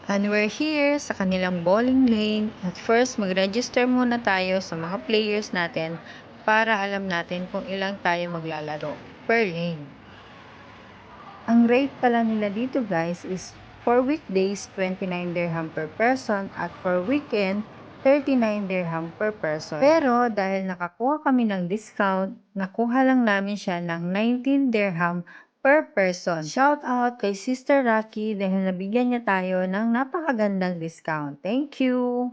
And we're here sa kanilang bowling lane. At first, mag-register muna tayo sa mga players natin para alam natin kung ilang tayo maglalaro per lane. Ang rate pala nila dito guys is for weekdays 29 dirham per person at for weekend 39 dirham per person. Pero dahil nakakuha kami ng discount, nakuha lang namin siya ng 19 dirham per person. Shout out kay Sister Rocky dahil nabigyan niya tayo ng napakagandang discount. Thank you!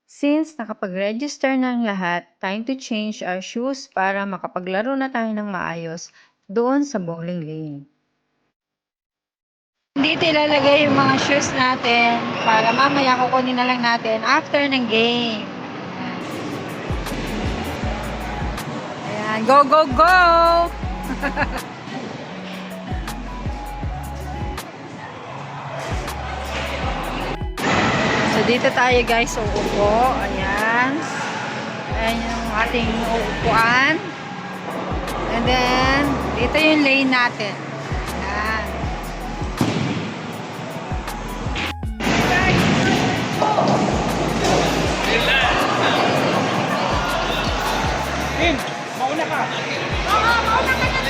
Since nakapag-register na ang lahat, time to change our shoes para makapaglaro na tayo ng maayos doon sa bowling lane. Dito ilalagay yung mga shoes natin para mamaya kukunin na lang natin after ng game. Ayan, go, go, go! So, dito tayo guys, uupo. Ayan. Ayan yung ating uupuan. And then, dito yung lane natin. Ayan. Tim, mauna ka. Oo, mauna ka na.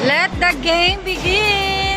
Let the game begin!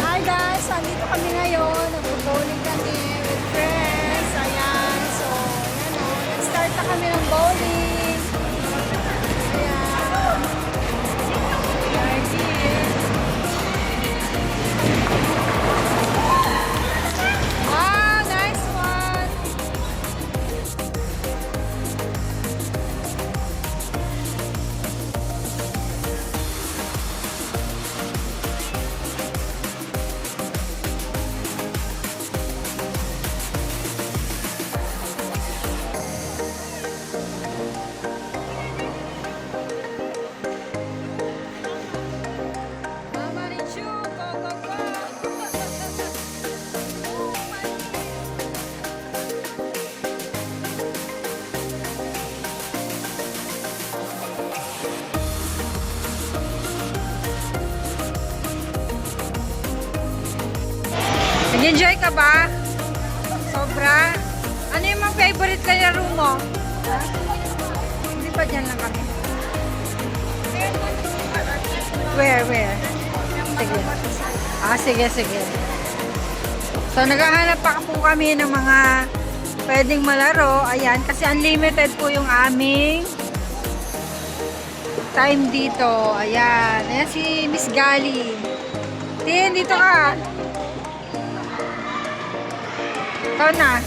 Hi guys! Andito kami ngayon. Nag-bowling kami with friends. Ayan. So, ayan o. Nag-start na kami ng bowling. Ayan. We're here. Wow! Nice one! Mama Richu, go, go, go! Nag-enjoy ka ba? Sobra? Ano yung mga favorite na laro mo? Ha? Hindi pa dyan lang kami. Where? Sige. Sige, sige. So, naghahanap pa po kami ng mga pwedeng malaro. Ayan, kasi unlimited po yung aming time dito. Ayan. Ayan si Miss Gali. Tin, dito ka. Ikaw na.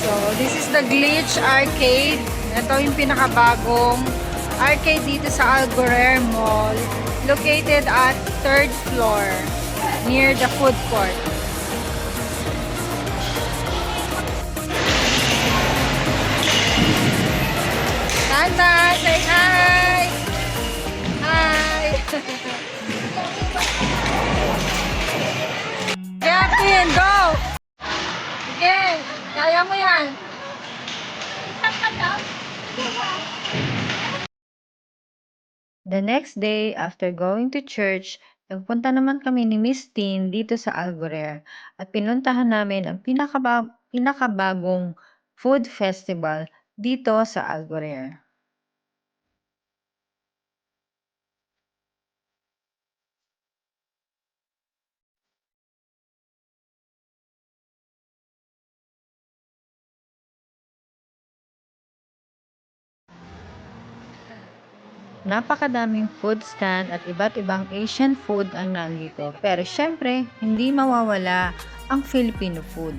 So, this is the Glitch Arcade. Ito yung pinakabagong arcade dito sa Algorer Mall. Located at 3rd floor near the food court. Santa, say hi! Hi! Kevin, go! Sige, kaya mo yan. The next day, after going to church, nagpunta naman kami ni Miss Tin dito sa Algorer at pinuntahan namin ang pinakabagong food festival dito sa Algorer. Napakadaming food stand at iba't ibang Asian food ang nandito. Pero syempre, hindi mawawala ang Filipino food.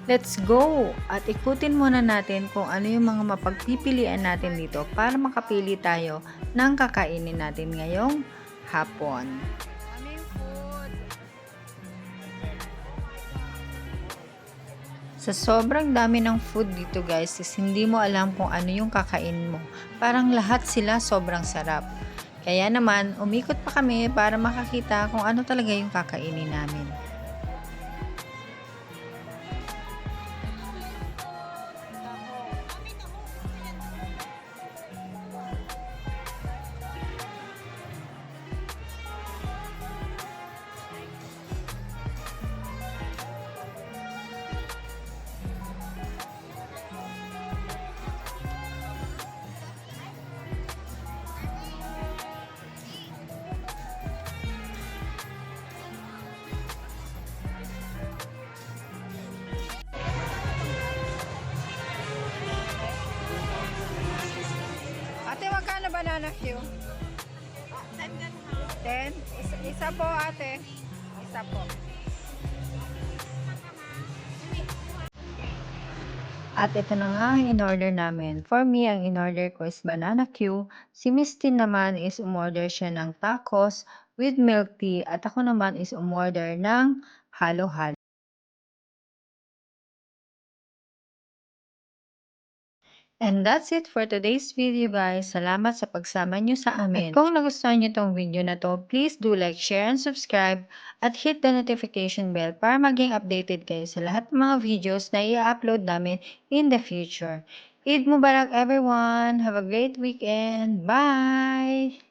Let's go! At ikutin muna natin kung ano yung mga mapagpipilian natin dito para makapili tayo ng kakainin natin ngayong hapon. Sa sobrang dami ng food dito guys, is hindi mo alam kung ano yung kakainin mo. Parang lahat sila sobrang sarap. Kaya naman, umikot pa kami para makakita kung ano talaga yung kakainin namin. Ate, magkano banana Q? 10? Isa po ate. Isa po. At ito na nga ang in-order namin. For me, ang in-order ko is banana Q. Si Miss Tin naman is umorder siya ng tacos with milk tea. At ako naman is umorder ng halo-halo. And that's it for today's video guys. Salamat sa pagsama nyo sa amin. At kung nagustuhan nyo tong video na to, please do like, share, and subscribe. At hit the notification bell para maging updated kayo sa lahat ng mga videos na i-upload namin in the future. Eid Mubarak everyone! Have a great weekend! Bye!